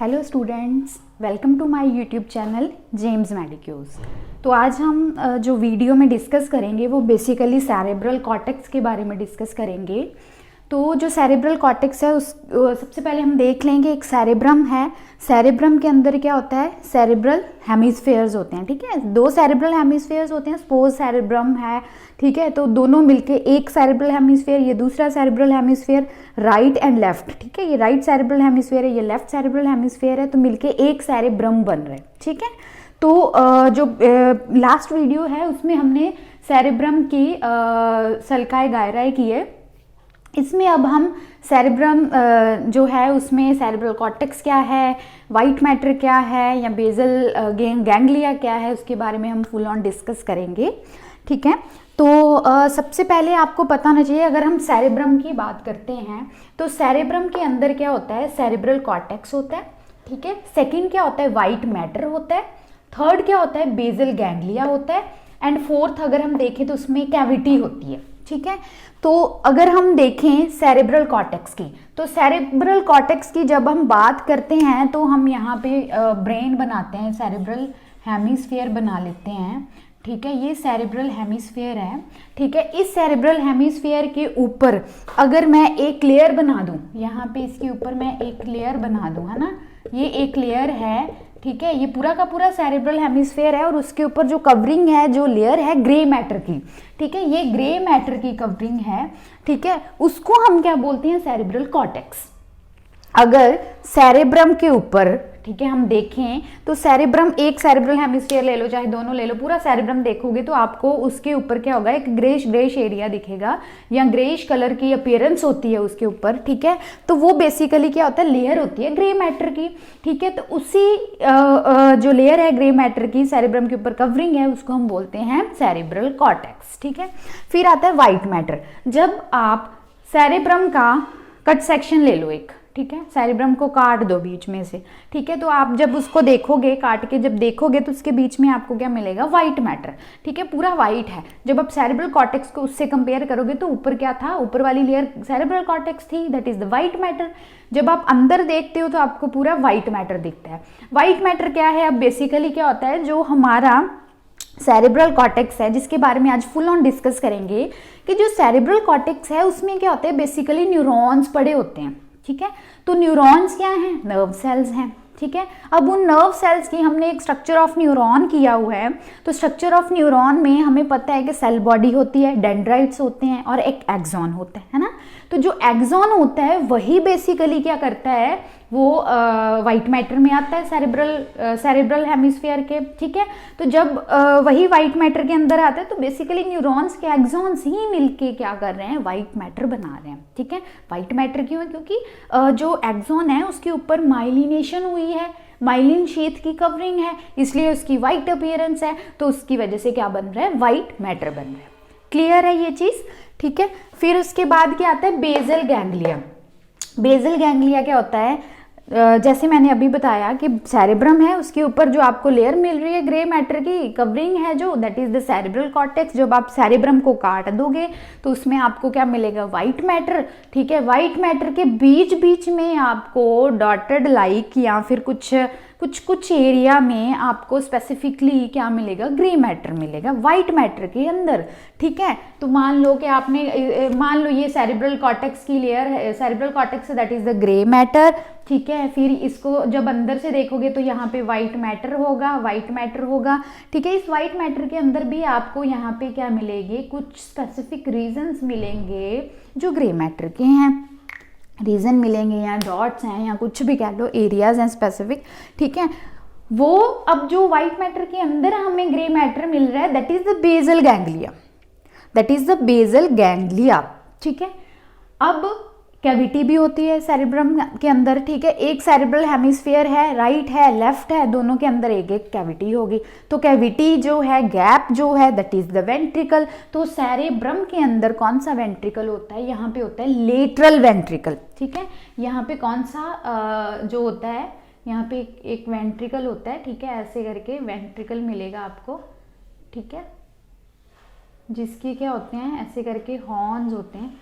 Hello students, welcome to my YouTube channel James Medicus. तो आज हम जो वीडियो में डिस्कस करेंगे वो बेसिकली सेरेब्रल कॉर्टेक्स के बारे में डिस्कस करेंगे। तो जो सेरेब्रल कॉर्टेक्स है उस सबसे पहले हम देख लेंगे। एक सेरेब्रम है, सेरेब्रम के अंदर क्या होता है, सेरेब्रल हेमिस्फेयर्स होते हैं। ठीक है, दो सेरेब्रल हेमिस्फेयर्स होते हैं। सपोज सेरेब्रम है, ठीक है, तो दोनों मिलके एक सेरेब्रल हेमिस्फेयर, ये दूसरा cerebral hemisphere, right and left. ठीक है, ये राइट सेरेब्रल हेमिस्फेयर है, ये लेफ्ट सेरेब्रल हेमिस्फेयर है, तो मिलके एक सेरेब्रम बन रहे हैं। ठीक है, तो जो लास्ट वीडियो है उसमें हमने सेरेब्रम की सल्काए गायराए की है। इसमें अब हम सेरेब्रम जो है उसमें सेरेब्रल कॉर्टेक्स क्या है, वाइट मैटर क्या है, या बेसल गैंग्लिया क्या है, उसके बारे में हम फुल ऑन डिस्कस करेंगे। ठीक है, तो सबसे पहले आपको पता होना चाहिए, अगर हम सेरेब्रम की बात करते हैं तो सेरेब्रम के अंदर क्या होता है, सेरेब्रल कॉर्टेक्स होता है। ठीक है, सेकंड क्या होता है, वाइट मैटर होता है। थर्ड क्या होता है, बेसल गैंग्लिया होता है। एंड फोर्थ अगर हम देखें तो उसमें कैविटी होती है। ठीक है, तो अगर हम देखें सेरेब्रल कॉर्टेक्स की, तो सेरेब्रल कॉर्टेक्स की जब हम बात करते हैं तो हम यहाँ पे ब्रेन बनाते हैं, सेरेब्रल हेमिस्फीयर बना लेते हैं। ठीक है, ये सेरेब्रल हेमिस्फीयर है। ठीक है, इस सेरेब्रल हेमिस्फीयर के ऊपर अगर मैं एक लेयर बना दूं, यहाँ पे इसके ऊपर मैं एक लेयर बना दूं, है ना, ये एक लेयर है। ठीक है, ये पूरा का पूरा सेरेब्रल हेमिस्फीयर है और उसके ऊपर जो कवरिंग है, जो लेयर है ग्रे मैटर की। ठीक है, ये ग्रे मैटर की कवरिंग है। ठीक है, उसको हम क्या बोलते हैं, सेरेब्रल कॉर्टेक्स। अगर सेरेब्रम के ऊपर, ठीक है, हम देखें तो सेरेब्रम, एक सेरेब्रल हेमिस्फीयर ले लो, चाहे दोनों ले लो, पूरा सेरेब्रम देखोगे तो आपको उसके ऊपर क्या होगा, एक ग्रेश ग्रेश एरिया दिखेगा या ग्रेश कलर की अपीयरेंस होती है उसके ऊपर। ठीक है, तो वो बेसिकली क्या होता है, लेयर होती है ग्रे मैटर की। ठीक है, तो उसी जो लेयर है ग्रे मैटर की, सेरेब्रम के ऊपर कवरिंग है, उसको हम बोलते हैं सेरेब्रल कॉर्टेक्स। ठीक है, फिर आता है वाइट मैटर। जब आप सेरेब्रम का कट सेक्शन ले लो एक, ठीक है, सेरेब्रम को काट दो बीच में से। ठीक है, तो आप जब उसको देखोगे, काट के जब देखोगे तो उसके बीच में आपको क्या मिलेगा, वाइट मैटर। ठीक है, पूरा वाइट है। जब आप सेरेब्रल कॉर्टेक्स को उससे कंपेयर करोगे तो ऊपर क्या था, ऊपर वाली लेयर सेरेब्रल कॉर्टेक्स थी, that is the white matter. जब आप अंदर देखते हो तो आपको पूरा वाइट मैटर दिखता है। वाइट मैटर क्या है, अब बेसिकली क्या होता है, जो हमारा सेरेब्रल कॉर्टेक्स है, जिसके बारे में आज फुल ऑन डिस्कस करेंगे, कि जो सेरेब्रल कॉर्टेक्स है उसमें क्या होता है, बेसिकली न्यूरॉन्स पड़े होते हैं। ठीक है, तो न्यूरॉन्स क्या हैं, नर्व सेल्स हैं। ठीक है, अब उन नर्व सेल्स की हमने एक स्ट्रक्चर ऑफ न्यूरॉन किया हुआ है। तो स्ट्रक्चर ऑफ न्यूरॉन में हमें पता है कि सेल बॉडी होती है, डेंड्राइट्स होते हैं और एक एक्सॉन होता है ना। तो जो एक्सॉन होता है वही बेसिकली क्या करता है, वो वाइट मैटर में आता है, सेरेब्रल हेमिस्फीयर के। ठीक है, तो जब वही वाइट मैटर के अंदर आता है तो बेसिकली न्यूरॉन्स के एक्सॉन्स ही मिलके क्या कर रहे हैं, वाइट मैटर बना रहे हैं। ठीक है, वाइट मैटर क्यों है, क्योंकि जो एक्सॉन है उसके ऊपर माइलिनेशन हुई है, माइलिन शीथ की कवरिंग है, इसलिए उसकी वाइट अपीयरेंस है। तो उसकी वजह से क्या बन रहा है, वाइट मैटर बन रहा है। क्लियर है ये चीज। ठीक है, फिर उसके बाद क्या आता है, बेसल गैंग्लिया। बेसल गैंग्लिया क्या होता है, जैसे मैंने अभी बताया कि सेरेब्रम है, उसके ऊपर जो आपको लेयर मिल रही है ग्रे मैटर की कवरिंग है, जो that is the cerebral cortex. जब आप सेरेब्रम को काट दोगे तो उसमें आपको क्या मिलेगा, वाइट मैटर। ठीक है, वाइट मैटर के बीच बीच में आपको डॉटेड लाइक या फिर कुछ एरिया में आपको स्पेसिफिकली क्या मिलेगा, ग्रे मैटर मिलेगा वाइट मैटर के अंदर। ठीक है, तो मान लो कि आपने मान लो ये सेरेब्रल कॉर्टेक्स की लेयर है, cerebral cortex that is the grey matter. ठीक है, फिर इसको जब अंदर से देखोगे तो यहाँ पे वाइट मैटर होगा, वाइट मैटर होगा। ठीक है, इस वाइट मैटर के अंदर भी आपको यहाँ पे क्या मिलेंगे, कुछ स्पेसिफिक रीजन्स मिलेंगे जो ग्रे मैटर के हैं, रीजन मिलेंगे या डॉट्स हैं या कुछ भी कह लो, एरियाज हैं स्पेसिफिक। ठीक है, वो अब जो वाइट मैटर के अंदर हमें ग्रे मैटर मिल रहा है, that is the basal ganglia, that is the basal ganglia. ठीक है, अब कैविटी भी होती है सेरेब्रम के अंदर। ठीक है, एक सेरेब्रल हेमिस्फीयर है, राइट है, लेफ्ट है, दोनों के अंदर एक एक कैविटी होगी। तो कैविटी जो है, गैप जो है, दैट इज द वेंट्रिकल। तो सेरेब्रम के अंदर कौन सा वेंट्रिकल होता है, यहाँ पे होता है लेटरल वेंट्रिकल। ठीक है, यहाँ पे कौन सा जो होता है, यहाँ पे एक वेंट्रिकल होता है। ठीक है, ऐसे करके वेंट्रिकल मिलेगा आपको। ठीक है, जिसके क्या होते हैं, ऐसे करके हॉर्न्स होते हैं।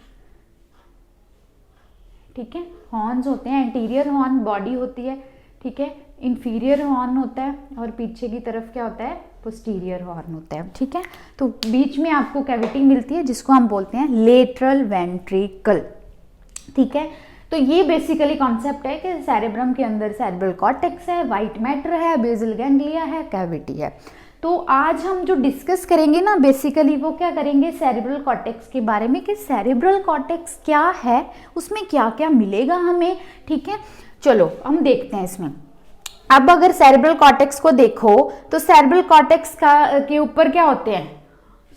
ठीक है, हॉर्न्स होते हैं, एंटीरियर हॉर्न बॉडी होती है, ठीक है, इंफीरियर हॉर्न होता है और पीछे की तरफ क्या होता है, पोस्टीरियर हॉर्न होता है। ठीक है, तो बीच में आपको कैविटी मिलती है जिसको हम बोलते हैं लेटरल वेंट्रिकल। ठीक है, तो ये बेसिकली कॉन्सेप्ट है कि सेरेब्रम के अंदर सेरेब्रल कॉर्टेक्स है, वाइट मैटर है, बेसल गैंग्लिया है, कैविटी है। तो आज हम जो डिस्कस करेंगे ना बेसिकली वो क्या करेंगे, सेरेब्रल कॉर्टेक्स के बारे में कि सेरेब्रल कॉर्टेक्स क्या है, उसमें क्या क्या मिलेगा हमें। ठीक है, चलो हम देखते हैं इसमें। अब अगर सेरेब्रल कॉर्टेक्स को देखो तो सेरेब्रल कॉर्टेक्स के ऊपर क्या होते हैं,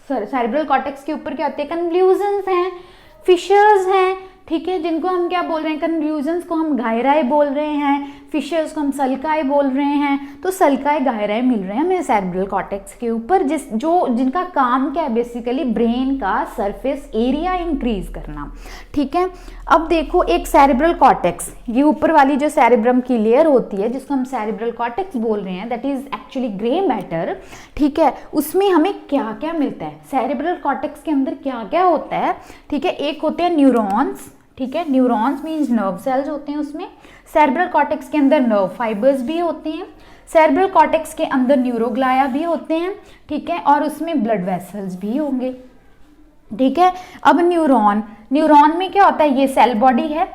सेरेब्रल कॉर्टेक्स के ऊपर क्या होते हैं, कन्फ्यूजन्स हैं, फिशर्स हैं। ठीक है, जिनको हम क्या बोल रहे हैं, कन्फ्यूजन्स को हम गायराए बोल रहे हैं, फिशर्स को हम सल्काए बोल रहे हैं। तो सल्काए गायराए मिल रहे हैं हमें सेरेब्रल कॉर्टेक्स के ऊपर, जिनका काम क्या है, बेसिकली ब्रेन का सरफेस एरिया इंक्रीज करना। ठीक है, अब देखो एक सेरेब्रल कॉर्टेक्स, ये ऊपर वाली जो सेरेब्रम की लेयर होती है जिसको हम सेरेब्रल कॉर्टेक्स बोल रहे हैं, that is actually grey matter. ठीक है, उसमें हमें क्या क्या मिलता है, सेरेब्रल कॉर्टेक्स के अंदर क्या क्या होता है। ठीक है, एक होते हैं न्यूरॉन्स। ठीक है, न्यूरॉन्स मीन्स नर्व सेल्स होते हैं उसमें। सेरेब्रल कॉर्टेक्स के अंदर नर्व फाइबर्स भी होते हैं। सेरेब्रल कॉर्टेक्स के अंदर न्यूरोग्लाया भी होते हैं। ठीक है, और उसमें ब्लड वेसल्स भी होंगे। ठीक है, अब न्यूरॉन में क्या होता है, ये सेल बॉडी है।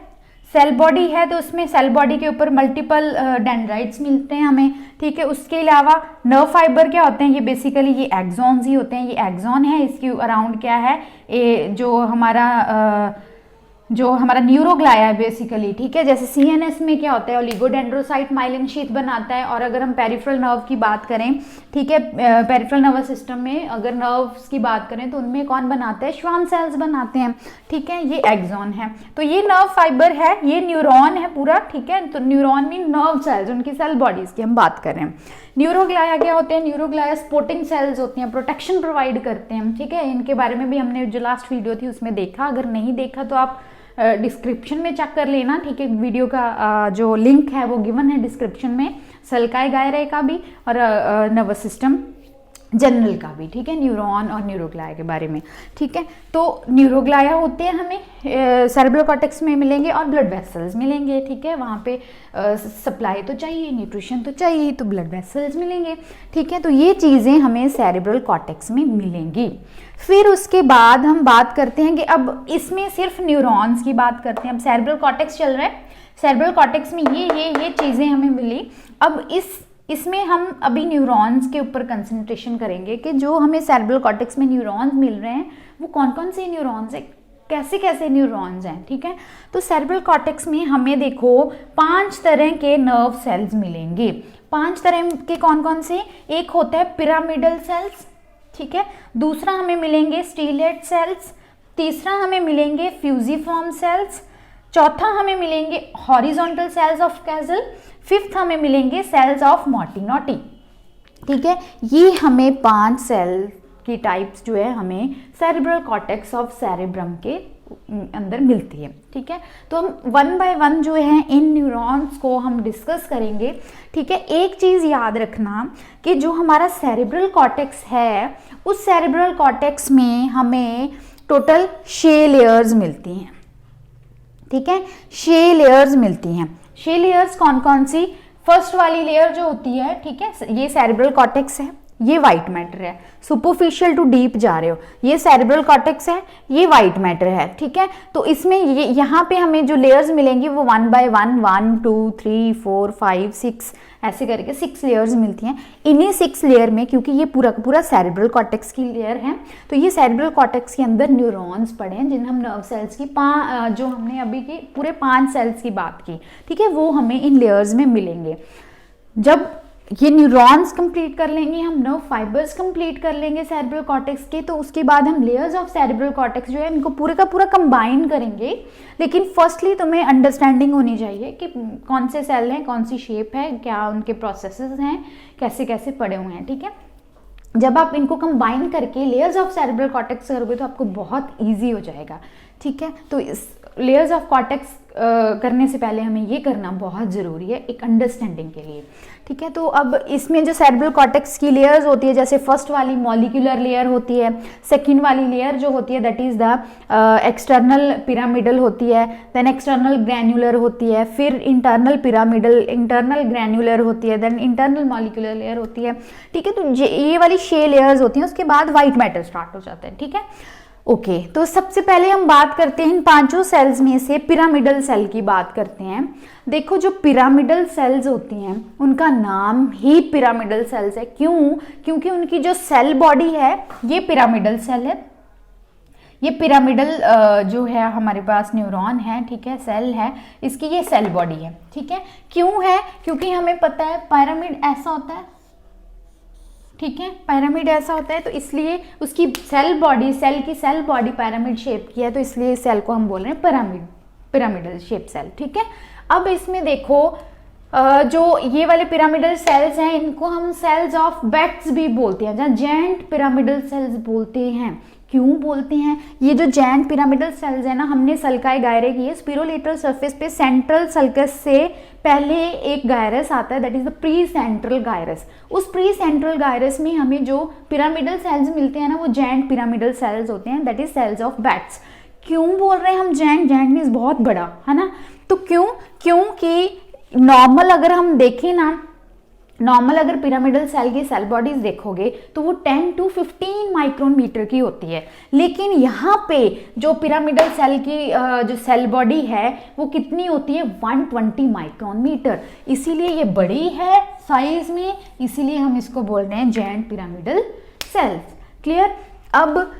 सेल बॉडी है तो उसमें सेल बॉडी के ऊपर मल्टीपल डेंड्राइट्स मिलते हैं हमें। ठीक है, उसके अलावा नर्व फाइबर क्या होते हैं, ये बेसिकली ये एक्सॉन्स ही होते हैं। ये एक्सॉन है, इसके अराउंड क्या है, ये जो हमारा न्यूरोग्लाया है बेसिकली। ठीक है, जैसे सीएनएस में क्या होता है, ओलिगोडेंड्रोसाइट माइलिन शीथ बनाता है। और अगर हम पेरिफेरल नर्व की बात करें, ठीक है, पेरिफेरल नर्वस सिस्टम में अगर नर्व्स की बात करें तो उनमें कौन बनाता है, श्वान सेल्स बनाते हैं। ठीक है, ये एक्सॉन है। तो ये नर्व फाइबर है, ये न्यूरॉन है पूरा। ठीक है, तो न्यूरॉन मीन नर्व सेल्स, उनकी सेल बॉडीज की हम बात कर रहे हैं। न्यूरोग्लाया क्या होते हैं, न्यूरोग्लाया स्पोर्टिंग सेल्स होती हैं, प्रोटेक्शन प्रोवाइड करते हैं। ठीक है, इनके बारे में भी हमने जो लास्ट वीडियो थी उसमें देखा, अगर नहीं देखा तो आप डिस्क्रिप्शन में चेक कर लेना। ठीक है, वीडियो का जो लिंक है वो गिवन है डिस्क्रिप्शन में, सल्काए गायराए का भी और नर्वस सिस्टम जनरल का भी। ठीक है, न्यूरॉन और न्यूरोग्लाया के बारे में। ठीक है, तो न्यूरोग्लाया होते हैं हमें सेरेब्रल कॉर्टेक्स में मिलेंगे और ब्लड वेसल्स मिलेंगे। ठीक है, वहाँ पे सप्लाई तो चाहिए, न्यूट्रिशन तो चाहिए, तो ब्लड वेसल्स मिलेंगे। ठीक है, तो ये चीज़ें हमें सेरेब्रल कॉर्टेक्स में मिलेंगी। फिर उसके बाद हम बात करते हैं कि अब इसमें सिर्फ न्यूरॉन्स की बात करते हैं। अब सेरेब्रल कॉर्टेक्स चल रहा है, सेरेब्रल कॉर्टेक्स में ये चीज़ें हमें मिली। अब इसमें हम अभी न्यूरॉन्स के ऊपर कंसंट्रेशन करेंगे कि जो हमें सेरेब्रल कॉर्टेक्स में न्यूरॉन्स मिल रहे हैं वो कौन कौन से न्यूरॉन्स हैं, कैसे कैसे न्यूरॉन्स हैं। ठीक है, तो सेरेब्रल कॉर्टेक्स में हमें देखो 5 तरह के नर्व सेल्स मिलेंगे। 5 तरह के कौन कौन से, एक होता है पिरामिडल सेल्स। ठीक है, दूसरा हमें मिलेंगे स्टीलेट सेल्स, तीसरा हमें मिलेंगे फ्यूजिफॉर्म सेल्स, चौथा हमें मिलेंगे horizontal cells of Cajal, fifth हमें मिलेंगे सेल्स ऑफ मोर्टिनोटी। ठीक है, ये हमें 5 सेल की टाइप्स जो है हमें सेरेब्रल कॉर्टेक्स ऑफ सेरेब्रम के अंदर मिलती है। ठीक है, तो हम 1 बाय 1 जो है इन न्यूरॉन्स को हम डिस्कस करेंगे। ठीक है, एक चीज़ याद रखना कि जो हमारा सेरेब्रल कॉर्टेक्स है उस सेरेब्रल कॉर्टेक्स में हमें टोटल 6 लेयर्स मिलती हैं। ठीक है, 6 लेयर्स मिलती हैं। 6 लेयर्स कौन कौन सी, फर्स्ट वाली लेयर जो होती है, ठीक है, ये सेरेब्रल कॉर्टेक्स है, ये वाइट मैटर है। सुपरफिशियल टू डीप जा रहे हो, ये सेरेब्रल कॉर्टेक्स है, ये वाइट मैटर है। ठीक है, तो इसमें ये यहाँ पे हमें जो लेयर्स मिलेंगी वो 1 बाय 1 1 2 3 4 5 6 ऐसे करके 6 लेयर्स मिलती हैं। इन्हीं 6 लेयर में, क्योंकि ये पूरा पूरा सेरेब्रल कॉर्टेक्स की लेयर है, तो ये सेरेब्रल कॉर्टेक्स के अंदर न्यूरॉन्स पड़े हैं, जिन हम नर्व सेल्स की जो हमने अभी की पूरे 5 सेल्स की बात की। ठीक है, वो हमें इन लेयर्स में मिलेंगे। जब ये न्यूरॉन्स कंप्लीट कर लेंगे, हम नर्व फाइबर्स कंप्लीट कर लेंगे सेरेब्रल कॉर्टेक्स के, तो उसके बाद हम लेयर्स ऑफ सेरेब्रल कॉर्टेक्स जो है इनको पूरे का पूरा कंबाइन करेंगे। लेकिन फर्स्टली तुम्हें अंडरस्टैंडिंग होनी चाहिए कि कौन से सेल हैं, कौन सी शेप है, क्या उनके प्रोसेसेस हैं, कैसे कैसे पड़े हुए हैं। ठीक है, जब आप इनको कंबाइन करके लेयर्स ऑफ सेरेब्रल कॉर्टेक्स करोगे तो आपको बहुत ईजी हो जाएगा। ठीक है, तो इस लेयर्स ऑफ कॉर्टेक्स करने से पहले हमें ये करना बहुत ज़रूरी है एक अंडरस्टैंडिंग के लिए, ठीक है। तो अब इसमें जो सेरेब्रल कॉर्टेक्स की लेयर्स होती है, जैसे फर्स्ट वाली मॉलिक्यूलर लेयर होती है, सेकंड वाली लेयर जो होती है that is the external pyramidal होती है, देन एक्सटर्नल ग्रैन्युलर होती है, फिर इंटरनल पिरामिडल, इंटरनल ग्रैन्युलर होती है, देन इंटरनल मॉलिक्यूलर लेयर होती है, ठीक है। तो ये वाली 6 लेयर्स होती हैं, उसके बाद वाइट मैटर स्टार्ट हो जाता है, ठीक है। ओके, तो सबसे पहले हम बात करते हैं इन 5 सेल्स में से पिरामिडल सेल की बात करते हैं। देखो जो पिरामिडल सेल्स होती हैं उनका नाम ही पिरामिडल सेल्स है। क्यों? क्योंकि उनकी जो सेल बॉडी है ये पिरामिडल सेल है। ये पिरामिडल जो है हमारे पास न्यूरॉन है, ठीक है, सेल है, इसकी ये सेल बॉडी है, ठीक है। क्यों है? क्योंकि हमें पता है पिरामिड ऐसा होता है, ठीक है, पिरामिड ऐसा होता है, तो इसलिए उसकी सेल बॉडी, सेल की सेल बॉडी पिरामिड शेप की है, तो इसलिए इस सेल को हम बोल रहे हैं पिरामिडल शेप सेल, ठीक है। अब इसमें देखो जो ये वाले पिरामिडल सेल्स हैं इनको हम सेल्स ऑफ बैट्स भी बोलते हैं, जहाँ जेंट पिरामिडल सेल्स बोलते हैं। क्यों बोलते हैं? ये जो जेंट पिरामिडल सेल्स है ना, हमने सल्काई गायरे की है, स्पिरोलेटरल सरफेस पे सेंट्रल सल्कस से पहले एक गायरस आता है that is the pre central gyrus. उस प्री सेंट्रल गायरस में हमें जो पिरामिडल सेल्स मिलते हैं ना वो जेंट पिरामिडल सेल्स होते हैं, that is cells of Betz. क्यों बोल रहे हैं हम जेंट? जेंट मीन्स बहुत बड़ा, है ना। तो क्योंकि नॉर्मल अगर हम देखें ना, नॉर्मल अगर पिरामिडल सेल की सेल बॉडीज देखोगे तो वो 10 to 15 माइक्रोन मीटर की होती है, लेकिन यहाँ पे जो पिरामिडल सेल की जो सेल बॉडी है वो कितनी होती है? 120 माइक्रोन मीटर। इसीलिए ये बड़ी है साइज में, इसीलिए हम इसको बोल रहे हैं जेंट पिरामिडल सेल्स। क्लियर? अब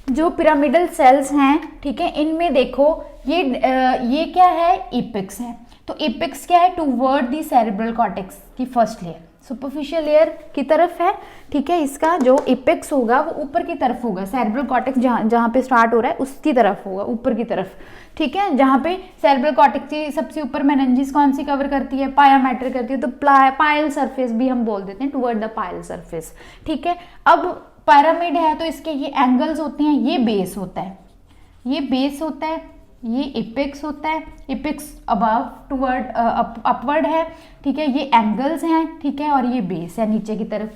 जो पिरामिडल सेल्स हैं, ठीक है, इनमें देखो ये क्या है? एपेक्स है। तो एपेक्स क्या है? टूवर्ड दी सेरेब्रल कॉर्टेक्स की फर्स्ट लेयर, सुपरफिशियल लेयर की तरफ है, ठीक है। इसका जो एपेक्स होगा वो ऊपर की तरफ होगा, सेरेब्रल कॉर्टेक्स जहाँ पे स्टार्ट हो रहा है उसकी तरफ होगा, ऊपर की तरफ, ठीक है। जहाँ पे सेरेब्रल कॉर्टेक्स की सबसे ऊपर मेनिंजेस कौन सी कवर करती है? पाया मैटर करती है, तो पायल सरफेस भी हम बोल देते हैं, टूवर्ड द पायल सरफेस, ठीक है। अब पिरामिड है तो इसके ये एंगल्स होते हैं, ये बेस होता है, ये बेस होता है, ये एपेक्स होता है, एपेक्स अबव टूवर्ड अपवर्ड है, ठीक है, ये एंगल्स हैं, ठीक है, और ये बेस है नीचे की तरफ।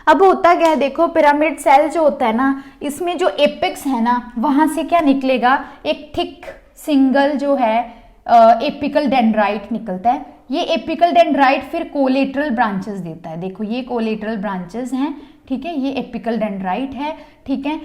अब होता क्या है, देखो पिरामिड सेल जो होता है ना, इसमें जो एपेक्स है ना वहां से क्या निकलेगा? एक थिक सिंगल जो है एपिकल डेंड्राइट निकलता है। ये एपिकल डेंड्राइट फिर कोलेटरल ब्रांचेस देता है। देखो ये कोलेटरल ब्रांचेस हैं, ठीक है, ये एपिकल डेंड्राइट है, ठीक है।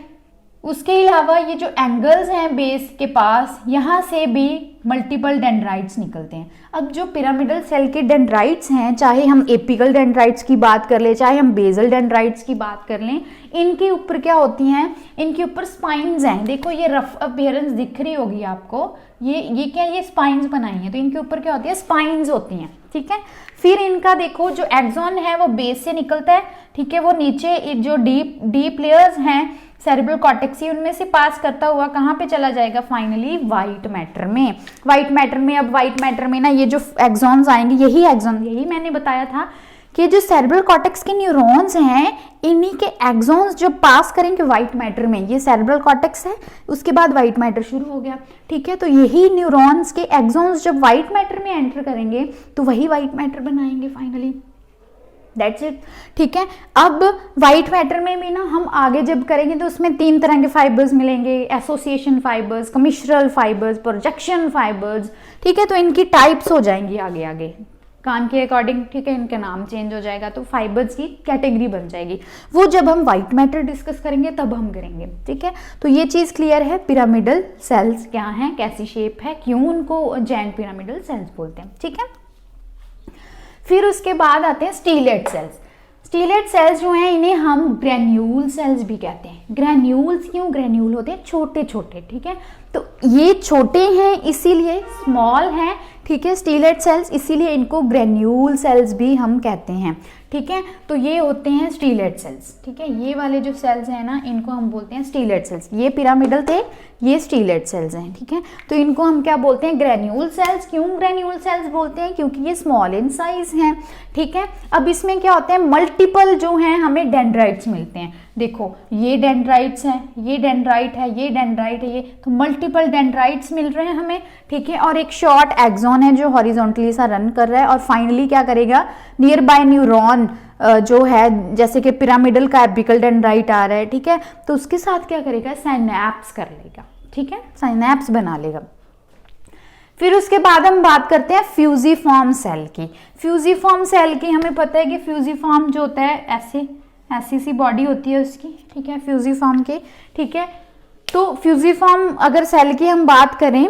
उसके अलावा ये जो एंगल्स हैं बेस के पास, यहाँ से भी मल्टीपल डेंड्राइट्स निकलते हैं। अब जो पिरामिडल सेल के डेंड्राइट्स हैं, चाहे हम एपिकल डेंड्राइट्स की बात कर लें, चाहे हम बेसल डेंड्राइट्स की बात कर लें, इनके ऊपर क्या होती हैं? इनके ऊपर स्पाइन्स हैं। देखो ये रफ अपीयरेंस दिख रही होगी आपको, ये क्या, ये स्पाइन्स बनाई हैं, तो इनके ऊपर क्या होती है? स्पाइन्स होती हैं, ठीक है। फिर इनका देखो जो एक्सॉन है वो बेस से निकलता है, ठीक है, वो नीचे जो डीप लेयर्स हैं सेरेब्रल कॉर्टेक्स उनमें से पास करता हुआ कहाँ पे चला जाएगा? फाइनली वाइट मैटर में। वाइट मैटर में, अब वाइट मैटर में ना ये जो एक्सॉन्स आएंगे, यही मैंने बताया था कि जो सेरेब्रल कॉर्टेक्स के न्यूरॉन्स हैं इन्हीं के एक्सॉन्स जब पास करेंगे वाइट मैटर में, ये सेरेब्रल कॉर्टेक्स है, उसके बाद वाइट मैटर शुरू हो गया, ठीक है। तो यही न्यूरॉन्स के एक्सॉन्स जब वाइट मैटर में एंटर करेंगे तो वही वाइट मैटर बनाएंगे फाइनली, दैट्स इट, ठीक है। अब वाइट मैटर में भी ना हम आगे जब करेंगे तो उसमें 3 तरह के फाइबर्स मिलेंगे, association fibres, commissural fibres, projection fibres, ठीक है। तो इनकी टाइप्स हो जाएंगी आगे आगे काम के अकॉर्डिंग, ठीक है, इनका नाम चेंज हो जाएगा, तो फाइबर्स की कैटेगरी बन जाएगी। वो जब हम वाइट मैटर डिस्कस करेंगे तब हम करेंगे, ठीक है। तो ये चीज़ क्लियर है, पिरामिडल सेल्स क्या हैं, कैसी शेप है, क्यों उनको जेंट पिरामिडल सेल्स बोलते हैं, ठीक है। फिर उसके बाद आते हैं स्टीलेट सेल्स। स्टीलेट सेल्स जो हैं इन्हें हम ग्रेन्यूल सेल्स भी कहते हैं। ग्रेन्यूल्स क्यों ग्रेन्यूल होते हैं? छोटे छोटे, ठीक है। तो ये छोटे हैं इसीलिए स्मॉल हैं, ठीक है, स्टीलेट सेल्स, इसीलिए इनको ग्रेन्यूल सेल्स भी हम कहते हैं, ठीक है। तो ये होते हैं स्टीलेट सेल्स, ठीक है। ये वाले जो सेल्स हैं ना, इनको हम बोलते हैं स्टीलेट सेल्स। ये पिरामिडल थे, ये स्टीलेट सेल्स हैं, ठीक है। तो इनको हम क्या बोलते हैं, ग्रेन्यूल सेल्स। क्यों ग्रेन्यूल सेल्स बोलते हैं, क्योंकि ये स्मॉल इन साइज हैं, ठीक है। अब इसमें क्या होते हैं, मल्टीपल जो हैं हमें डेंड्राइट्स मिलते हैं। देखो ये डेंड्राइट्स हैं, ये डेंड्राइट है, ये डेंड्राइट है, ये तो मल्टीपल डेंड्राइट्स मिल रहे हैं हमें, ठीक है। और एक शॉर्ट एक्सॉन है जो हॉरिजॉन्टली सा रन कर रहा है, और फाइनली क्या करेगा, नियर बाय न्यूरॉन जो है, जैसे कि पिरामिडल का एपिकल डेंड्राइट आ रहा है, ठीक है, तो उसके साथ क्या करेगा, साइनैप्स कर लेगा, ठीक है, साइनैप्स बना लेगा। फिर उसके बाद हम बात करते हैं फ्यूजिफॉर्म सेल की। फ्यूजिफॉर्म सेल की हमें पता है कि फ्यूजिफॉर्म जो होता है ऐसी सी बॉडी होती है उसकी, ठीक है, फ्यूजिफॉर्म की, ठीक है। तो फ्यूजिफॉर्म अगर सेल की हम बात करें,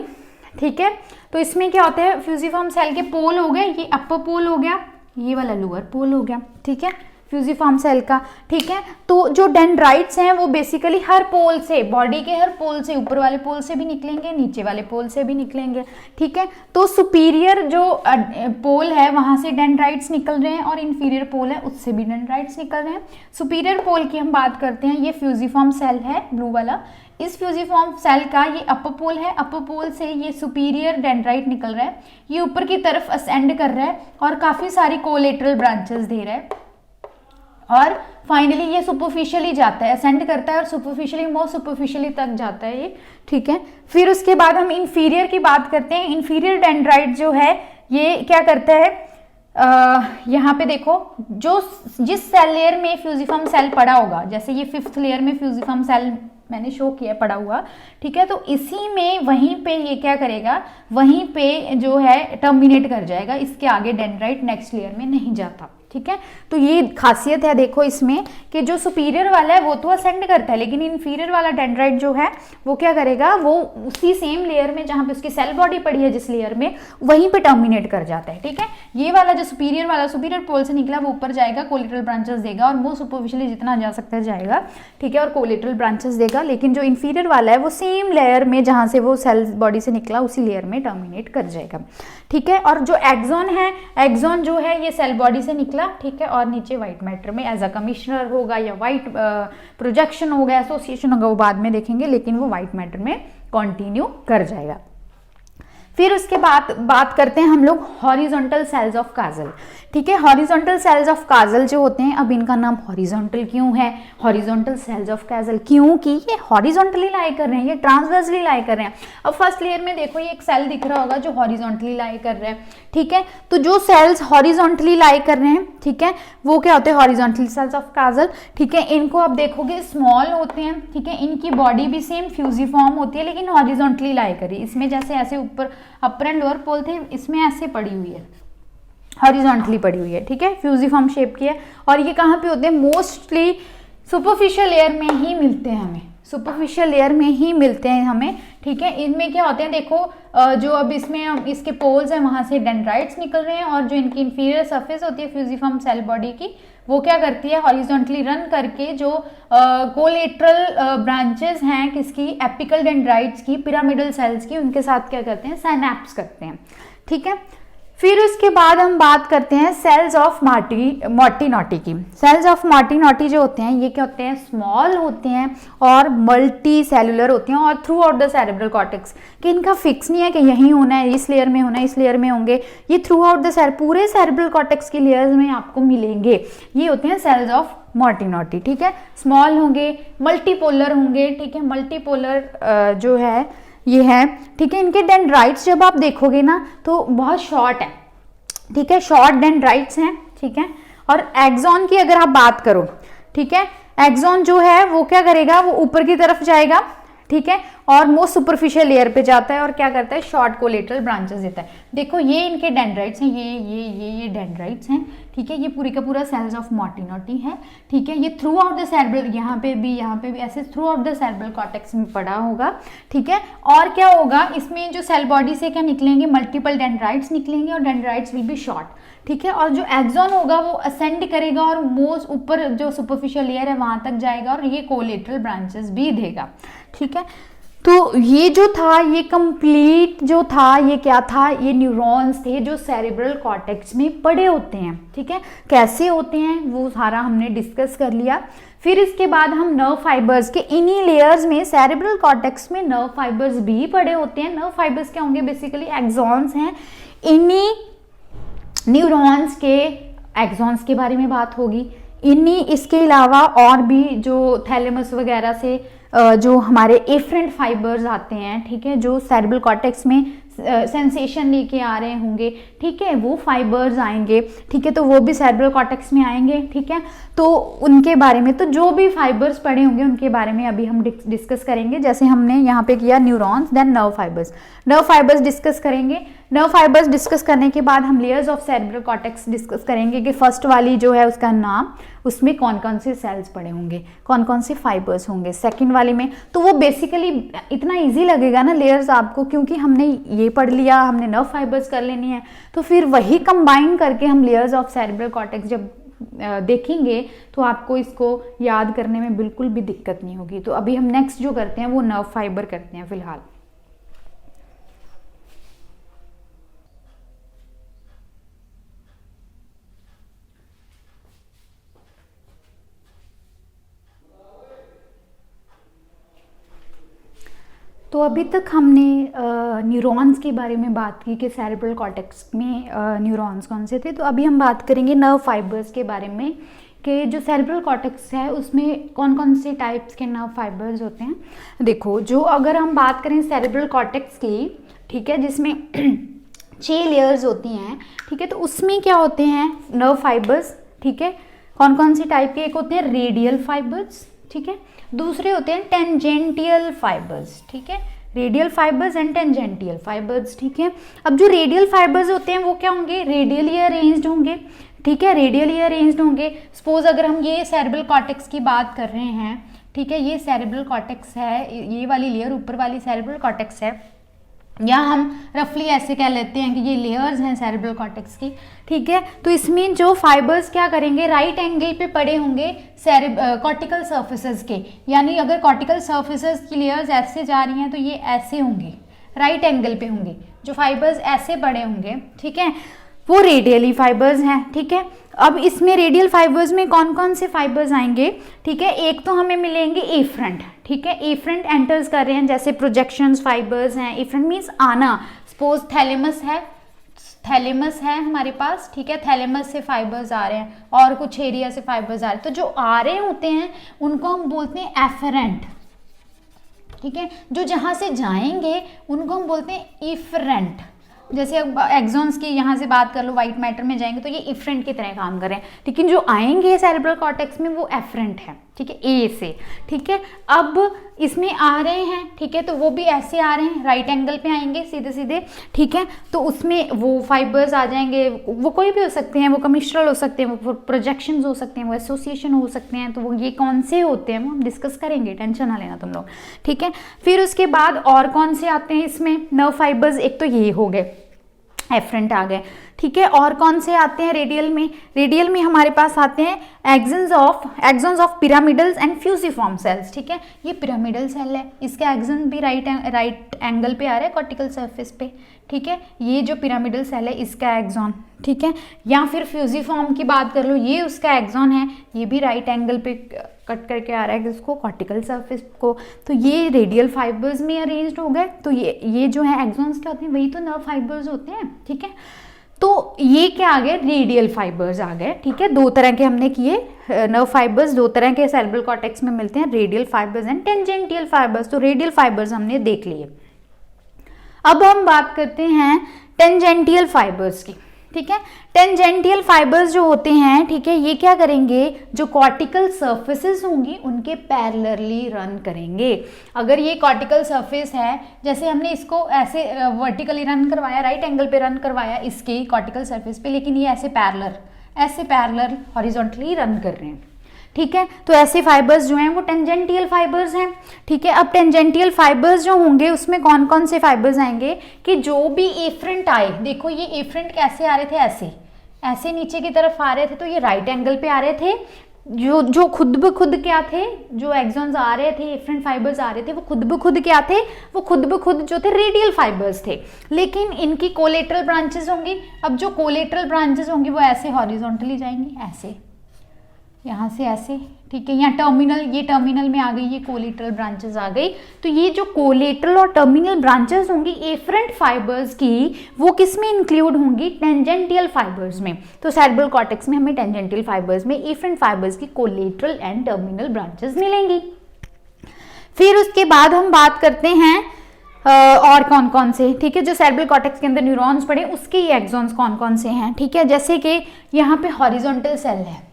ठीक है, तो इसमें क्या होता है, फ्यूजिफॉर्म सेल के पोल हो गए, ये अपर पोल हो गया, ये वाला लोअर पोल हो गया, ठीक है, फ्यूजिफॉर्म सेल का, ठीक है। तो जो डेंड्राइट्स हैं वो बेसिकली हर पोल से, बॉडी के हर पोल से, ऊपर वाले पोल से भी निकलेंगे, नीचे वाले पोल से भी निकलेंगे, ठीक है। तो सुपीरियर जो पोल है वहां से डेंड्राइट्स निकल रहे हैं, और इंफीरियर पोल है उससे भी डेंड्राइट्स निकल रहे हैं। सुपीरियर पोल की हम बात करते हैं, ये फ्यूजिफॉर्म सेल है ब्लू वाला। इस फ्यूजिफॉर्म सेल का ये अपर पोल है, अपर पोल से ये सुपीरियर डेंड्राइट निकल रहा है, ये ऊपर की तरफ असेंड कर रहा है और काफी सारी कोलेटरल ब्रांचेस दे रहा है, और फाइनली ये सुपरफिशियली जाता है, असेंड करता है और सुपरफिशियली, मोस्ट सुपरफिशियली तक जाता है ये, ठीक है। फिर उसके बाद हम इंफीरियर की बात करते हैं। इंफीरियर डेंड्राइट जो है ये क्या करता है, यहाँ पे देखो, जो जिस सेल लेयर में फ्यूजिफॉर्म सेल पड़ा होगा, जैसे ये 5th लेयर में फ्यूजिफॉर्म सेल मैंने शो किया पड़ा हुआ, ठीक है, तो इसी में वहीं पे ये क्या करेगा, वहीं पे जो है टर्मिनेट कर जाएगा, इसके आगे डेंड्राइट नेक्स्ट लेयर में नहीं जाता, ठीक है। तो ये खासियत है देखो इसमें कि जो सुपीरियर वाला है वो तो असेंड करता है, लेकिन इंफीरियर वाला डेंड्राइट जो है वो क्या करेगा, वो उसी सेम लेयर में जहां पे उसकी सेल बॉडी पड़ी है जिस लेयर में, वहीं पे टर्मिनेट कर जाता है, ठीक है। ये वाला जो सुपीरियर वाला, सुपीरियर पोल से निकला, वो ऊपर जाएगा, कोलेटरल ब्रांचेस देगा, और मोस्ट सुपरफिशियली जितना जा सकता है जाएगा, ठीक है, और कोलेटरल ब्रांचेस देगा। लेकिन जो इंफीरियर वाला है वो सेम लेयर में जहां से वो सेल बॉडी से निकला उसी लेयर में टर्मिनेट कर जाएगा, ठीक है। और जो एक्सॉन है, एक्सॉन जो है ये सेल बॉडी से निकला, ठीक है, और नीचे व्हाइट मैटर में एज अ कमिश्नर होगा या व्हाइट प्रोजेक्शन होगा, एसोसिएशन होगा, वो बाद में देखेंगे, लेकिन वो व्हाइट मैटर में कंटिन्यू कर जाएगा। फिर उसके बाद बात करते हैं हम लोग हॉरिजॉन्टल सेल्स ऑफ काजल, ठीक है। हॉरिजॉन्टल सेल्स ऑफ काजल जो होते हैं, अब इनका नाम हॉरिजॉन्टल क्यों है, हॉरिजॉन्टल सेल्स ऑफ काजल, क्योंकि ये हॉरिजॉन्टली लाई कर रहे हैं, ये ट्रांसवर्सली लाई कर रहे हैं। अब फर्स्ट लेयर में देखो ये एक सेल दिख रहा होगा जो हॉरिजॉन्टली लाई कर रहा है, ठीक है। तो जो सेल्स हॉरिजॉन्टली लाई कर रहे हैं, ठीक है, वो क्या होते हैं, हॉरिजॉन्टल सेल्स ऑफ काजल, ठीक है। इनको आप देखोगे स्मॉल होते हैं, ठीक है, इनकी बॉडी भी सेम फ्यूजिफॉर्म होती है, लेकिन हॉरिजॉन्टली लाई करी, इसमें जैसे ऐसे ऊपर अपर एंड लोअर पोल थे, इसमें ऐसे पड़ी हुई है, हॉरिजॉन्टली पड़ी हुई है, ठीक है, फ्यूजिफॉर्म शेप की है। और ये कहाँ पे होते हैं, मोस्टली सुपरफिशियल लेयर में ही मिलते हैं हमें, सुपरफिशियल लेयर में ही मिलते हैं हमें, ठीक है। इनमें क्या होते हैं, देखो जो अब इसमें इसके पोल्स हैं वहां से डेंड्राइट्स निकल रहे हैं, और जो इनकी इंफीरियर सरफेस होती है फ्यूजिफॉर्म सेल बॉडी की, वो क्या करती है, हॉरिजॉन्टली रन करके जो कोलेटरल ब्रांचेस हैं किसकी, एपिकल डेंड्राइट्स की, पिरामिडल सेल्स की, उनके साथ क्या करते हैं, साइनैप्स करते हैं, ठीक है। फिर उसके बाद हम बात करते हैं सेल्स ऑफ मार्टिनोटी की। सेल्स ऑफ मार्टिनोटी जो होते हैं ये क्या होते हैं, स्मॉल होते हैं और मल्टी सेलुलर होते हैं, और through out the cerebral cortex, कि इनका फिक्स नहीं है कि यहीं होना है, इस लेयर में होना है, इस लेयर में होंगे, ये थ्रू आउट द पूरे सेरेब्रल कॉर्टेक्स की लेयर्स में आपको मिलेंगे। ये होते हैं सेल्स ऑफ मार्टिनोटी, ठीक है। स्मॉल होंगे, मल्टीपोलर होंगे, ठीक है, मल्टीपोलर जो है ये है, ठीक है। इनके डेंड्राइट्स जब आप देखोगे ना तो बहुत शॉर्ट है, ठीक है, शॉर्ट डेंड्राइट्स हैं, ठीक है। और एक्सॉन की अगर आप बात करो, ठीक है, एक्सॉन जो है वो क्या करेगा, वो ऊपर की तरफ जाएगा, ठीक है, और मोस्ट सुपरफिशियल लेयर पे जाता है और क्या करता है, शॉर्ट कोलेटरल ब्रांचेस देता है। देखो ये इनके डेंड्राइट्स हैं, ये डेंड्राइट्स हैं, ठीक है, ये पूरी का पूरा सेल्स ऑफ मार्टिनोटी है, ठीक है। ये थ्रू आउट द सेरेब्रल, यहाँ पे भी ऐसे through out the cerebral cortex में पड़ा होगा, ठीक है। और क्या होगा, इसमें जो सेल बॉडी से क्या निकलेंगे, मल्टीपल डेंड्राइट्स निकलेंगे, और डेंड्राइट्स विल बी शॉर्ट, ठीक है। और जो एक्सॉन होगा वो असेंड करेगा और मोस्ट ऊपर जो सुपरफिशियल लेयर है वहां तक जाएगा, और ये कोलेटरल ब्रांचेस भी देगा, ठीक है। तो ये जो था, ये कंप्लीट जो था, ये क्या था, ये न्यूरॉन्स थे जो सेरेब्रल कॉर्टेक्स में पड़े होते हैं। ठीक है, कैसे होते हैं वो सारा हमने डिस्कस कर लिया। फिर इसके बाद हम नर्व फाइबर्स के इन्हीं लेयर्स में, सेरेब्रल कॉर्टेक्स में नर्व फाइबर्स भी पड़े होते हैं। नर्व फाइबर्स क्या होंगे, बेसिकली एक्सॉन्स हैं। इन्हीं न्यूरॉन्स के एक्सॉन्स के बारे में बात होगी। इन्हीं, इसके अलावा और भी जो थैलेमस वगैरह से जो हमारे एफरेंट फाइबर्स आते हैं, ठीक है, जो सेरेब्रल कॉर्टेक्स में सेंसेशन लेके आ रहे होंगे, ठीक है, वो फाइबर्स आएंगे। ठीक है, तो वो भी सेरेब्रल कॉर्टेक्स में आएंगे। ठीक है, तो उनके बारे में, तो जो भी फाइबर्स पड़े होंगे उनके बारे में अभी हम डिस्कस करेंगे। जैसे हमने यहाँ पे किया neurons, then nerve fibres. Nerve fibres discuss करेंगे। नर्व फाइबर्स डिस्कस करने के बाद हम layers of cerebral cortex discuss करेंगे कि फर्स्ट वाली जो है उसका नाम, उसमें कौन कौन से सेल्स पड़े होंगे, कौन कौन से फाइबर्स होंगे। सेकंड वाले में तो वो बेसिकली इतना इजी लगेगा ना लेयर्स आपको, क्योंकि हमने ये पढ़ लिया, हमने नर्व फाइबर्स कर लेनी है, तो फिर वही कंबाइन करके हम लेयर्स ऑफ सेरेब्रल कॉर्टेक्स जब देखेंगे तो आपको इसको याद करने में बिल्कुल भी दिक्कत नहीं होगी। तो अभी हम नेक्स्ट जो करते हैं वो नर्व फाइबर करते हैं फिलहाल। तो अभी तक हमने न्यूरॉन्स के बारे में बात की कि सेरेब्रल कॉर्टेक्स में न्यूरॉन्स कौन से थे। तो अभी हम बात करेंगे नर्व फाइबर्स के बारे में कि जो सेरेब्रल कॉर्टेक्स है उसमें कौन कौन से टाइप्स के नर्व फाइबर्स होते हैं। देखो, जो अगर हम बात करें सेरेब्रल कॉर्टेक्स की, ठीक है, जिसमें 6 लेयर्स होती हैं, ठीक है, तो उसमें क्या होते हैं नर्व फाइबर्स, ठीक है, कौन कौन से टाइप के। एक होते हैं रेडियल फाइबर्स, ठीक है, दूसरे होते हैं टेंजेंटियल फाइबर्स, ठीक है, radial fibres and tangential fibres, ठीक है। अब जो रेडियल फाइबर्स होते हैं वो क्या होंगे, रेडियली अरेंज्ड होंगे, ठीक है, रेडियली अरेंज्ड होंगे। सपोज अगर हम ये सेरेब्रल कॉर्टेक्स की बात कर रहे हैं, ठीक है, ये सेरेब्रल कॉर्टेक्स है, ये वाली लेयर ऊपर वाली सेरेब्रल कॉर्टेक्स है, या हम रफली ऐसे कह लेते हैं कि ये लेयर्स हैं सेरेब्रल कॉर्टेक्स की, ठीक है। तो इसमें जो फाइबर्स क्या करेंगे, राइट एंगल पे पड़े होंगे कॉर्टिकल सर्फेसेस के, यानी अगर कॉर्टिकल सर्फेसेस की लेयर्स ऐसे जा रही हैं तो ये ऐसे होंगे, राइट एंगल पे होंगे। जो फाइबर्स ऐसे पड़े होंगे, ठीक है, वो रेडियली फाइबर्स हैं, ठीक है। अब इसमें रेडियल फाइबर्स में कौन कौन से फाइबर्स आएंगे, ठीक है, एक तो हमें मिलेंगे एफरंट, ठीक है, एफरंट एंटर्स कर रहे हैं, जैसे प्रोजेक्शंस फाइबर्स हैं। एफरंट मीन्स आना, सपोज थैलेमस है हमारे पास, ठीक है, थैलेमस से फाइबर्स आ रहे हैं और कुछ एरिया से फाइबर्स आ रहे हैं, तो जो आ रहे होते हैं उनको हम बोलते हैं एफरेंट, ठीक है, जो जहां से जाएंगे उनको हम बोलते हैं इफरेंट। जैसे अब एक्सॉन्स की यहाँ से बात कर लो, वाइट मैटर में जाएंगे तो ये इफरेंट की तरह काम कर रहे हैं, लेकिन जो आएंगे सेरेब्रल कॉर्टेक्स में वो एफरेंट है, ठीक है, ए से, ठीक है। अब इसमें आ रहे हैं, ठीक है, तो वो भी ऐसे आ रहे हैं, राइट एंगल पे आएंगे सीधे सीधे, ठीक है, तो उसमें वो फाइबर्स आ जाएंगे, वो कोई भी हो सकते हैं, वो कमिश्रल हो सकते हैं, वो प्रोजेक्शंस हो सकते हैं, वो एसोसिएशन हो सकते हैं, तो वो ये कौन से होते हैं वो हम डिस्कस करेंगे, टेंशन ना लेना तुम लोग, ठीक है। फिर उसके बाद और कौन से आते हैं इसमें नर्व फाइबर्स, एक तो ये हो गए, एफरेंट आ गए, ठीक है, और कौन से आते हैं रेडियल में, रेडियल में हमारे पास आते हैं एक्सॉन्स ऑफ पिरामिडल्स एंड फ्यूसिफॉर्म सेल्स, ठीक है, ये पिरामिडल सेल है, इसका एक्सॉन भी राइट एंगल पे आ रहा है कॉर्टिकल सरफेस पे, ठीक है, ये जो पिरामिडल सेल है इसका एक्सॉन, ठीक है, या फिर फ्यूसिफॉर्म की बात कर लो, ये उसका एक्सॉन है, ये भी राइट एंगल पे कट करके आ रहा है इसको कॉर्टिकल सरफेस को, तो ये रेडियल फाइबर्स में अरेंज्ड हो गए। तो ये जो है एक्सॉन्स क्या होते हैं, वही तो नर्व फाइबर्स होते हैं, ठीक है। तो ये क्या आ गए, रेडियल फाइबर्स आ गए, ठीक है, 2 तरह के हमने किए नर्व फाइबर्स, 2 तरह के सेरेब्रल कॉर्टेक्स में मिलते हैं, radial fibres and tangential fibres. तो रेडियल फाइबर्स हमने देख लिए। अब हम बात करते हैं टेंजेंटियल फाइबर्स की, ठीक है। टेंजेंटियल फाइबर्स जो होते हैं, ठीक है, ये क्या करेंगे, जो कॉर्टिकल सर्फेसेस होंगी उनके पैरेलली रन करेंगे। अगर ये कॉर्टिकल सरफेस है, जैसे हमने इसको ऐसे वर्टिकली रन करवाया, राइट एंगल पे रन करवाया इसके कॉर्टिकल सरफेस पे, लेकिन ये ऐसे पैरेलल हॉरिजॉन्टली रन कर रहे हैं, ठीक है, तो ऐसे फाइबर्स जो हैं वो टेंजेंटियल फाइबर्स हैं, ठीक है। अब टेंजेंटियल फाइबर्स जो होंगे उसमें कौन कौन से फाइबर्स आएंगे कि जो भी एफरेंट आए, देखो ये एफरेंट कैसे आ रहे थे, ऐसे नीचे की तरफ आ रहे थे, तो ये राइट एंगल पे आ रहे थे, जो खुद ब खुद क्या थे, जो एक्सॉन्स आ रहे थे, एफरेंट फाइबर्स आ रहे थे, वो खुद ब खुद क्या थे, वो खुद ब खुद जो थे रेडियल फाइबर्स थे, लेकिन इनकी कोलेटरल ब्रांचेस होंगी। अब जो कोलेटरल ब्रांचेस होंगी वो ऐसे हॉरिजॉन्टली जाएंगी, ऐसे, यहाँ से ऐसे, ठीक है, यहाँ टर्मिनल, ये टर्मिनल में आ गई, ये कोलेटरल ब्रांचेस आ गई। तो ये जो कोलेटरल और टर्मिनल ब्रांचेस होंगी एफरेंट फाइबर्स की, वो किस में इंक्लूड होंगी, टेंजेंटियल फाइबर्स में। तो सेरेब्रल कॉर्टेक्स में हमें टेंजेंटियल फाइबर्स में एफरेंट फाइबर्स की कोलेटरल एंड टर्मिनल ब्रांचेस मिलेंगी। फिर उसके बाद हम बात करते हैं और कौन कौन से, ठीक है, जो सेरेब्रल कॉर्टेक्स के अंदर न्यूरॉन्स पड़े उसके एक्सॉन्स कौन कौन से हैं, ठीक है। जैसे कि यहाँ पे हॉरिजॉन्टल सेल है,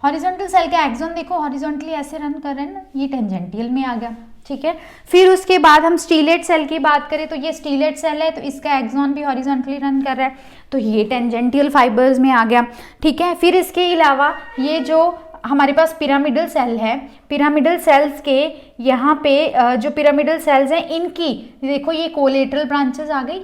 हॉरिजॉन्टल सेल का एक्सॉन देखो हॉरिजॉन्टली ऐसे रन कर रहे हैं ना, ये टेंजेंटियल में आ गया, ठीक है। फिर उसके बाद हम स्टीलेट सेल की बात करें तो ये स्टीलेट सेल है, तो इसका एक्सॉन भी हॉरिजॉन्टली रन कर रहा है, तो ये टेंजेंटियल फाइबर्स में आ गया, ठीक है। फिर इसके अलावा ये जो हमारे पास पिरामिडल सेल है, पिरामिडल सेल्स के यहाँ पे जो पिरामिडल सेल्स हैं इनकी देखो ये कोलेटरल ब्रांचेस आ गई,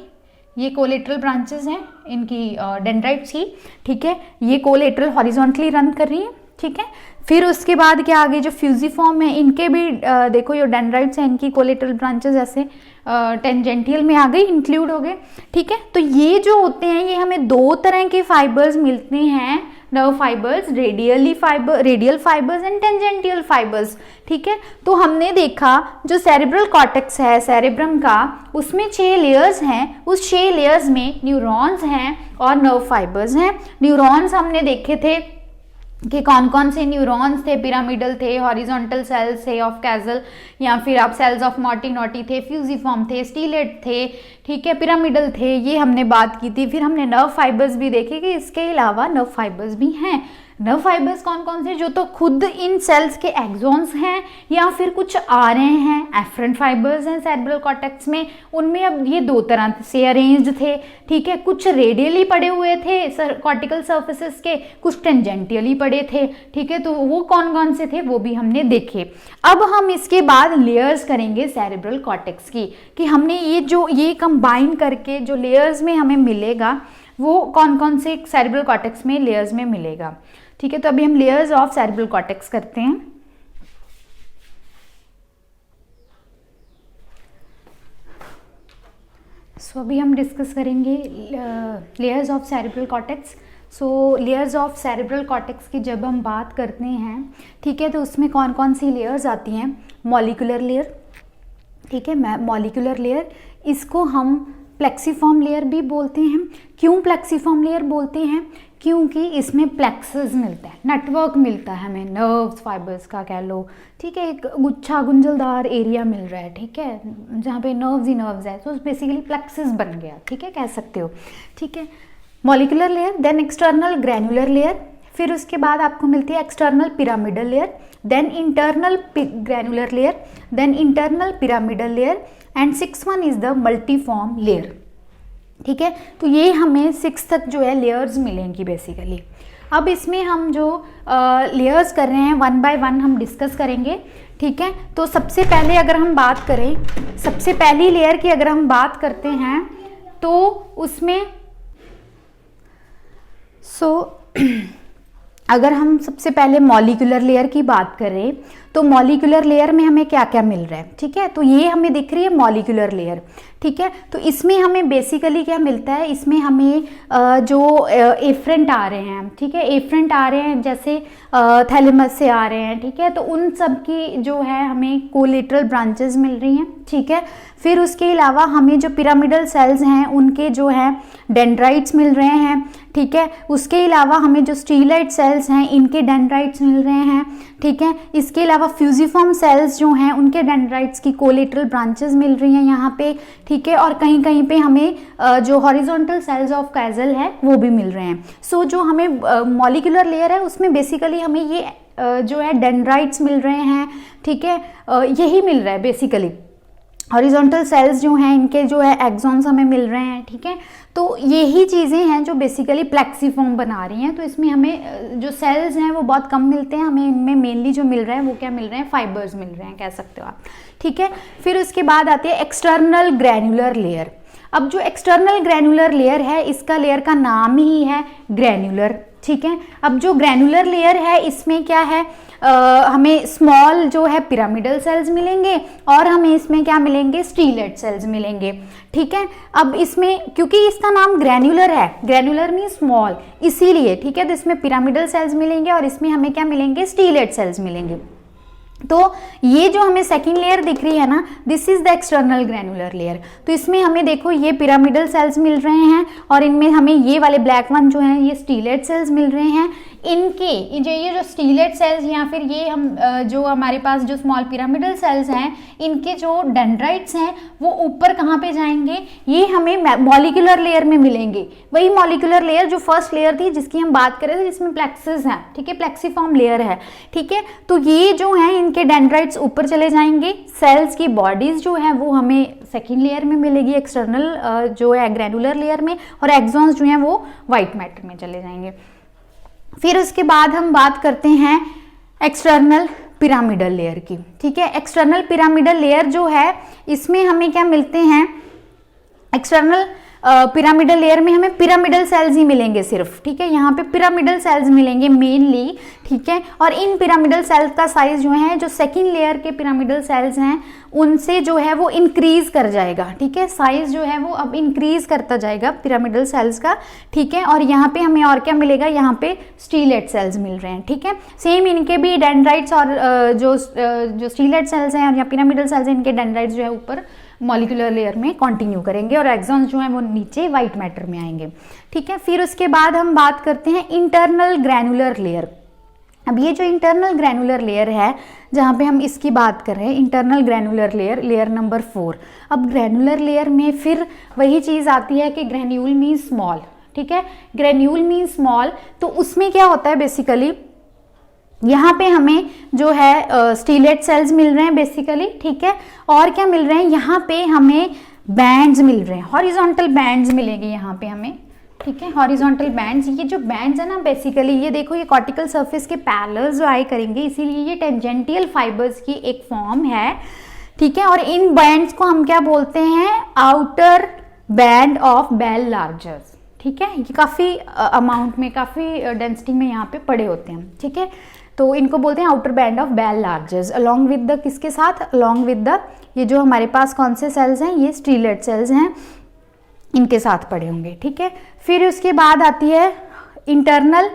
ये कोलेटरल ब्रांचेस हैं इनकी डेंड्राइट्स की, ठीक है, ये कोलेटरल हॉरिजॉन्टली रन कर रही है, ठीक है। फिर उसके बाद क्या आगे जो फ्यूजिफॉर्म है इनके भी देखो ये डेंड्राइट्स हैं, इनकी कोलेटरल ब्रांचेस ऐसे टेंजेंटियल में आ गई, इंक्लूड हो गए, ठीक है। तो ये जो होते हैं ये हमें दो तरह के फाइबर्स मिलते हैं, nerve fibres, radial fibres and tangential fibres, ठीक है। तो हमने देखा जो सेरेब्रल कॉर्टेक्स है सेरेब्रम का, उसमें 6 लेयर्स हैं, उस 6 लेयर्स में न्यूरॉन्स हैं और नर्व फाइबर्स हैं। न्यूरॉन्स हमने देखे थे कि कौन कौन से न्यूरॉन्स थे, पिरामिडल थे, हॉरिजॉन्टल सेल्स थे ऑफ कैसल, या फिर आप सेल्स ऑफ मॉर्टिनॉटी थे, फ्यूजिफॉर्म थे, स्टीलेट थे, ठीक है, पिरामिडल थे, ये हमने बात की थी। फिर हमने नर्व फाइबर्स भी देखे कि इसके अलावा नर्व फाइबर्स भी हैं। नर्व फाइबर्स कौन कौन से, जो तो खुद इन सेल्स के एक्सॉन्स हैं या फिर कुछ आ रहे हैं, एफरेंट फाइबर्स हैं सेरेब्रल कॉर्टेक्स में, उनमें अब ये 2 तरह से अरेंज्ड थे, ठीक है, कुछ रेडियली पड़े हुए थे कॉर्टिकल सर्फेसिस के, कुछ टेंजेंटियली पड़े थे, ठीक है। तो वो कौन कौन से थे वो भी हमने देखे। अब हम इसके बाद लेयर्स करेंगे सेरेब्रल कॉर्टेक्स की, कि हमने ये कंबाइन करके जो लेयर्स में हमें मिलेगा वो कौन कौन से सेरेब्रल कॉर्टेक्स में लेयर्स में मिलेगा, ठीक है। तो अभी हम लेयर्स ऑफ सेरेब्रल कॉर्टेक्स करते हैं। सो अभी हम डिस्कस करेंगे layers of cerebral cortex. So layers of cerebral cortex की जब हम बात करते हैं, ठीक है, तो उसमें कौन कौन सी लेयर्स आती हैं, मॉलिक्यूलर लेयर, ठीक है, मॉलिक्यूलर लेयर, इसको हम प्लेक्सीफॉर्म लेयर भी बोलते हैं। क्यों प्लेक्सीफॉर्म लेयर बोलते हैं, क्योंकि इसमें प्लेक्सस मिलता है, नेटवर्क मिलता है हमें, नर्व्स फाइबर्स का कह लो, ठीक है, एक गुच्छा गुंजलदार एरिया मिल रहा है, ठीक है, जहाँ पे नर्व्स ही नर्व्स है, तो बेसिकली प्लेक्सस बन गया, ठीक है, कह सकते हो, ठीक है। Molecular layer, then external granular layer, फिर उसके बाद आपको मिलती है external pyramidal layer, then internal granular layer, then internal pyramidal layer, and 6th one is the multiform layer, ठीक है। तो ये हमें 6 तक जो है लेयर्स मिलेंगी बेसिकली। अब इसमें हम जो लेयर्स कर रहे हैं 1 बाय 1 हम डिस्कस करेंगे, ठीक है। तो सबसे पहले अगर हम बात करें, सबसे पहली लेयर की अगर हम बात करते हैं तो उसमें अगर हम सबसे पहले मॉलिक्यूलर लेयर की बात करें तो मॉलिक्यूलर लेयर में हमें क्या क्या मिल रहा है, ठीक है। तो ये हमें दिख रही है मॉलिक्यूलर लेयर, ठीक है। तो इसमें हमें बेसिकली क्या मिलता है, इसमें हमें जो एफरेंट आ रहे हैं, ठीक है, एफरेंट आ रहे हैं जैसे थैलेमस से आ रहे हैं, ठीक है, तो उन सब की जो है हमें कोलेटरल ब्रांचेस मिल रही हैं, ठीक है। फिर उसके अलावा हमें जो पिरामिडल सेल्स हैं उनके जो है डेंड्राइट्स मिल रहे हैं, ठीक है। उसके अलावा हमें जो स्टीलाइट सेल्स हैं इनके डेंड्राइट्स मिल रहे हैं, ठीक है। इसके अलावा फ्यूजिफॉर्म सेल्स जो हैं उनके डेंड्राइट्स की कोलेटरल ब्रांचेस मिल रही हैं यहाँ पे, ठीक है। और कहीं कहीं पे हमें जो हॉरिजॉन्टल सेल्स ऑफ कैसल है वो भी मिल रहे हैं। सो जो हमें मॉलिक्यूलर लेयर है उसमें बेसिकली हमें ये जो है डेंड्राइट्स मिल रहे हैं, ठीक है, यही मिल रहा है बेसिकली। हॉरिजॉन्टल सेल्स जो हैं इनके जो है एक्सॉन्स हमें मिल रहे हैं, ठीक है। तो यही चीज़ें हैं जो बेसिकली प्लेक्सीफॉर्म बना रही हैं। तो इसमें हमें जो सेल्स हैं वो बहुत कम मिलते हैं, हमें इनमें मेनली जो मिल रहा है वो क्या मिल रहे हैं, फाइबर्स मिल रहे हैं, कह सकते हो आप, ठीक है। फिर उसके बाद आती है एक्सटर्नल ग्रैनुलर लेयर। अब जो एक्सटर्नल ग्रैनुलर लेयर है इसका लेयर का नाम ही है ग्रैनुलर, ठीक है। अब जो ग्रैनुलर लेयर है इसमें क्या है, हमें स्मॉल जो है पिरामिडल सेल्स मिलेंगे और हमें इसमें क्या मिलेंगे, स्टीलेट सेल्स मिलेंगे। ठीक है। अब इसमें क्योंकि इसका नाम ग्रैनुलर है, ग्रैनुलर मीन स्मॉल, इसीलिए ठीक है, तो इसमें पिरामिडल सेल्स मिलेंगे और इसमें हमें क्या मिलेंगे, स्टीलेट सेल्स मिलेंगे। तो ये जो हमें सेकेंड लेयर दिख रही है ना, this is the external granular layer. तो इसमें हमें देखो ये पिरामिडल सेल्स मिल रहे हैं और इनमें हमें ये वाले ब्लैक वन जो हैं ये स्टीलेट सेल्स मिल रहे हैं। इनके ये जो स्टीलेट सेल्स या फिर ये हम जो हमारे पास जो स्मॉल पिरामिडल सेल्स हैं, इनके जो डेंड्राइट्स हैं वो ऊपर कहाँ पे जाएंगे, ये हमें मॉलिक्यूलर लेयर में मिलेंगे। वही मॉलिक्यूलर लेयर जो फर्स्ट लेयर थी जिसकी हम बात कर रहे थे, जिसमें प्लेक्सिस है, ठीक है, प्लेक्सीफॉर्म लेयर है। ठीक है। तो ये जो है इनके डेंड्राइट्स ऊपर चले जाएंगे, सेल्स की बॉडीज जो है वो हमें सेकेंड लेयर में मिलेगी, एक्सटर्नल जो है ग्रैनुलर लेयर में, और एक्सॉन्स जो है वो व्हाइट मैटर में चले जाएंगे। फिर उसके बाद हम बात करते हैं एक्सटर्नल पिरामिडल लेयर की। ठीक है। एक्सटर्नल पिरामिडल लेयर जो है इसमें हमें क्या मिलते हैं, एक्सटर्नल पिरामिडल लेयर में हमें पिरामिडल सेल्स ही मिलेंगे सिर्फ। ठीक है। यहाँ पे पिरामिडल सेल्स मिलेंगे मेनली। ठीक है। और इन पिरामिडल सेल्स का साइज जो है, जो सेकेंड लेयर के पिरामिडल सेल्स हैं उनसे जो है वो इंक्रीज कर जाएगा। ठीक है। साइज जो है वो अब इंक्रीज करता जाएगा पिरामिडल सेल्स का। ठीक है। और यहाँ पे हमें और क्या मिलेगा, यहाँ पे स्टीलेट सेल्स मिल रहे हैं। ठीक है। सेम इनके भी डेंड्राइट्स और जो स्टीलेट सेल्स हैं या पिरामिडल सेल्स हैं, इनके डेंड्राइट्स जो है ऊपर मॉलिक्यूलर लेयर में कंटिन्यू करेंगे और एक्सॉन्स जो है वो नीचे व्हाइट मैटर में आएंगे। ठीक है। फिर उसके बाद हम बात करते हैं इंटरनल ग्रैनुलर लेयर। अब ये जो इंटरनल ग्रैनुलर लेयर है जहाँ पे हम इसकी बात कर रहे हैं, internal granular layer, layer number 4। अब ग्रैनुलर लेयर में फिर वही चीज़ आती है कि ग्रैन्यूल मीन स्मॉल। ठीक है। ग्रैन्यूल मीन स्मॉल, तो उसमें क्या होता है बेसिकली, यहाँ पे हमें जो है स्टीलेट सेल्स मिल रहे हैं बेसिकली। ठीक है। और क्या मिल रहे हैं, यहाँ पे हमें बैंड्स मिल रहे हैं, हॉरिजॉन्टल बैंड्स मिलेंगे यहाँ पे हमें। ठीक है। हॉरिजॉन्टल बैंड्स, ये जो बैंड्स है ना बेसिकली, ये देखो ये कॉर्टिकल सरफेस के पैरेलल जो आई करेंगे, इसीलिए ये टेंजेंटियल फाइबर्स की एक फॉर्म है। ठीक है। और इन बैंड्स को हम क्या बोलते हैं, आउटर बैंड ऑफ बेल लार्जर्स। ठीक है। ये काफ़ी अमाउंट में, काफ़ी डेंसिटी में यहाँ पे पड़े होते हैं। ठीक है। तो इनको बोलते हैं outer band of Baillargers, along with the किसके साथ, अलोंग विद द ये जो हमारे पास कौन से सेल्स हैं, ये स्टीलेट सेल्स हैं, इनके साथ पड़े होंगे। ठीक है। फिर उसके बाद आती है internal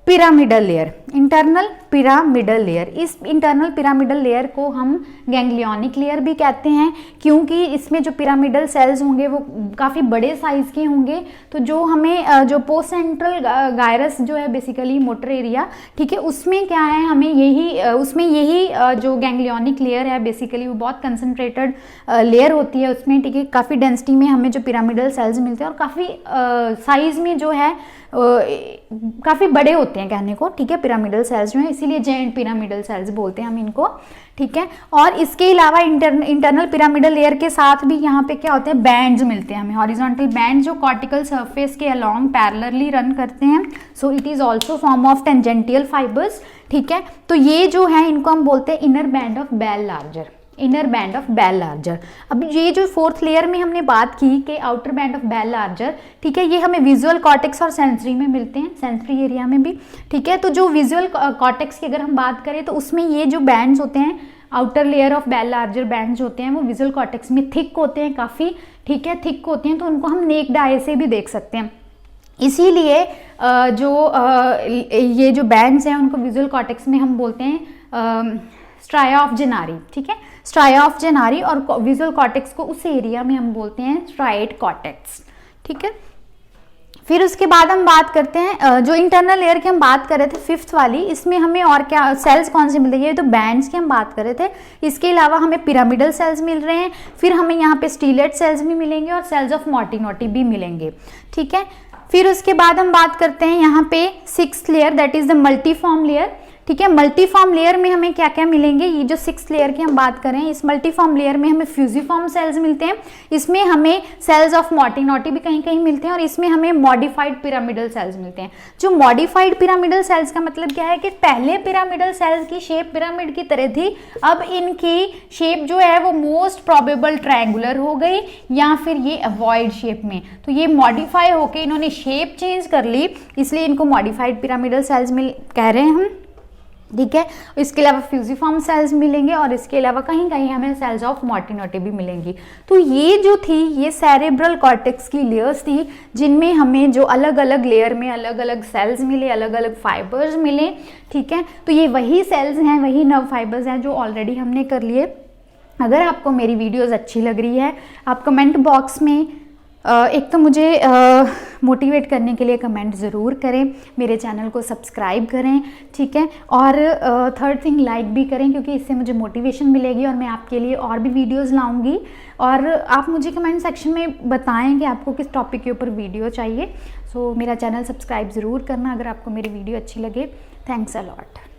pyramidal layer. Internal pyramidal layer, इस इंटरनल पिरामिडल लेयर को हम गैंग्लियोनिक लेयर भी कहते हैं, क्योंकि इसमें जो पिरामिडल सेल्स होंगे वो काफ़ी बड़े साइज के होंगे। तो जो हमें जो पोस्ट सेंट्रल गायरस जो है बेसिकली मोटर एरिया, ठीक है, उसमें क्या है, हमें यही जो गैंग्लियोनिक लेयर है बेसिकली वो बहुत कंसनट्रेटेड लेयर होती है उसमें। ठीक है। काफ़ी डेंसिटी में हमें जो पिरामिडल सेल्स मिलते हैं और काफ़ी साइज में जो है काफ़ी बड़े होते हैं कहने को। ठीक है। पिरामिडल सेल्स जो है, इसीलिए जायंट पिरामिडल सेल्स बोलते हैं हम इनको। ठीक है। और इसके अलावा इंटरनल पिरामिडल लेयर के साथ भी यहाँ पे क्या होते हैं, बैंड्स मिलते हैं हमें, हॉरिजॉन्टल बैंड जो कॉर्टिकल सरफेस के अलोंग पैरेलली रन करते हैं। So it is also form of tangential fibres. ठीक है। तो ये जो है इनको हम बोलते हैं inner band of Baillarger, inner band of Baillarger. अब ये जो फोर्थ लेयर में हमने बात की कि outer band of Baillarger, ठीक है, ये हमें विजुअल कॉर्टेक्स और सेंसरी में मिलते हैं, सेंसरी एरिया में भी। ठीक है। तो जो विजुअल कॉर्टेक्स की अगर हम बात करें तो उसमें ये जो बैंड्स होते हैं, outer layer of Baillarger bands होते हैं, वो विजुअल कॉर्टेक्स में थिक होते हैं काफ़ी। ठीक है। थिक होते हैं तो उनको हम नेक्ड आई से भी देख सकते हैं। इसीलिए ये जो बैंड्स हैं उनको विजुअल कॉर्टेक्स में हम बोलते हैं स्ट्राया ऑफ जेनारी। ठीक है। स्ट्राया ऑफ जेनारी, और विजुअल कॉर्टेक्स को उस एरिया में हम बोलते हैं स्ट्राइड कॉर्टेक्स। ठीक है। फिर उसके बाद हम बात करते हैं जो इंटरनल लेयर की हम बात कर रहे थे फिफ्थ वाली, इसमें हमें और क्या सेल्स कौन से मिलते हैं, ये तो बैंड्स की हम बात कर रहे थे। इसके अलावा हमें पिरामिडल सेल्स मिल रहे हैं, फिर हमें यहाँ पे स्टीलेट सेल्स भी मिलेंगे और सेल्स ऑफ मोटिनोटी भी मिलेंगे। ठीक है। फिर उसके बाद हम बात करते हैं यहाँ पे sixth layer, that is the multiform layer. ठीक है। मल्टीफॉर्म लेयर में हमें क्या क्या मिलेंगे, ये जो 6 लेयर की हम बात करें, इस मल्टीफॉर्म लेयर में हमें फ्यूजिफॉर्म सेल्स मिलते हैं, इसमें हमें सेल्स ऑफ मोटिनोटी भी कहीं कहीं मिलते हैं, और इसमें हमें मॉडिफाइड पिरामिडल सेल्स मिलते हैं। जो मॉडिफाइड पिरामिडल सेल्स का मतलब क्या है कि पहले पिरामिडल सेल्स की शेप पिरामिड की तरह थी, अब इनकी शेप जो है वो मोस्ट प्रोबेबल ट्रायंगुलर हो गई या फिर ये अवॉइड शेप में। तो ये मॉडिफाई होके इन्होंने शेप चेंज कर ली, इसलिए इनको मॉडिफाइड पिरामिडल सेल्स मिल कह रहे हैं हम, ठीक है। इसके अलावा फ्यूजिफॉर्म सेल्स मिलेंगे और इसके अलावा कहीं कहीं हमें सेल्स ऑफ मोटिनोटी भी मिलेंगी। तो ये जो थी ये सेरेब्रल कॉर्टेक्स की लेयर्स थी, जिनमें हमें जो अलग अलग लेयर में अलग अलग सेल्स मिले, अलग अलग फाइबर्स मिले, ठीक है। तो ये वही सेल्स हैं, वही नर्व फाइबर्स हैं जो ऑलरेडी हमने कर लिए। अगर आपको मेरी वीडियोज़ अच्छी लग रही है, आप कमेंट बॉक्स में एक तो मुझे मोटिवेट करने के लिए कमेंट ज़रूर करें, मेरे चैनल को सब्सक्राइब करें, ठीक है। और थर्ड थिंग लाइक भी करें, क्योंकि इससे मुझे मोटिवेशन मिलेगी और मैं आपके लिए और भी वीडियोस लाऊंगी। और आप मुझे कमेंट सेक्शन में बताएं कि आपको किस टॉपिक के ऊपर वीडियो चाहिए। सो मेरा चैनल सब्सक्राइब ज़रूर करना अगर आपको मेरी वीडियो अच्छी लगे। Thanks a lot.